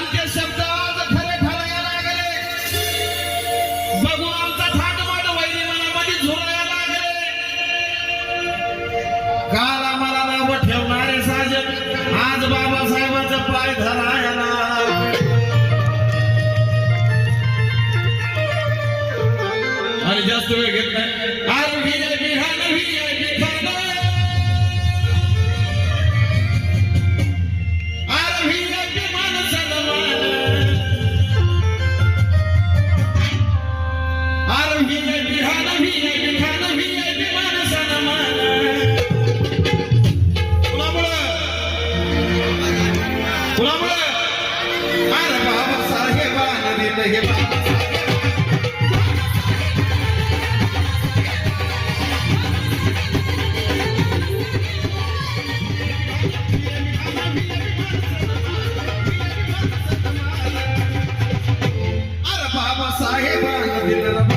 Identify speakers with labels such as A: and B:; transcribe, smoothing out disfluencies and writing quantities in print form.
A: आमचे शब्द आज खरे ठरायला लागले बघून आमचा थाटमाट वैरी मनामध्ये झुरायला लागले काल आम्हाला नाव ठेवणारे साजन आज बाबासाहेबांचं पाय धरायला आणि जास्त वेळ घेत नाही साहेबांना दिलं